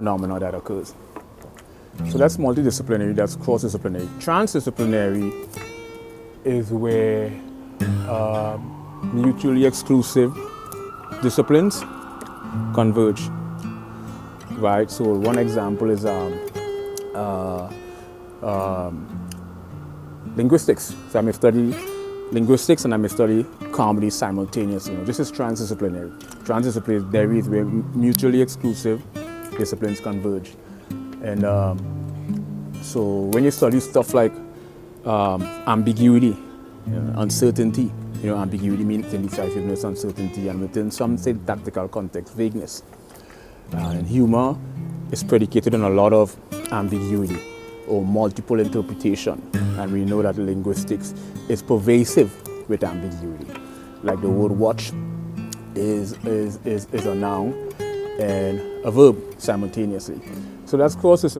phenomena that occurs. So that's multidisciplinary, that's cross-disciplinary. Transdisciplinary is where mutually exclusive disciplines converge, right? So one example is linguistics. So I may study linguistics and I may study comedy simultaneously. This is transdisciplinary. Transdisciplinary is where mutually exclusive disciplines converge. And so when you study stuff like ambiguity, uncertainty, ambiguity means indecisiveness, uncertainty, and within some syntactical context, vagueness. And humor is predicated on a lot of ambiguity or multiple interpretation. And we know that linguistics is pervasive with ambiguity. Like the word watch is a noun and a verb simultaneously. So that's cross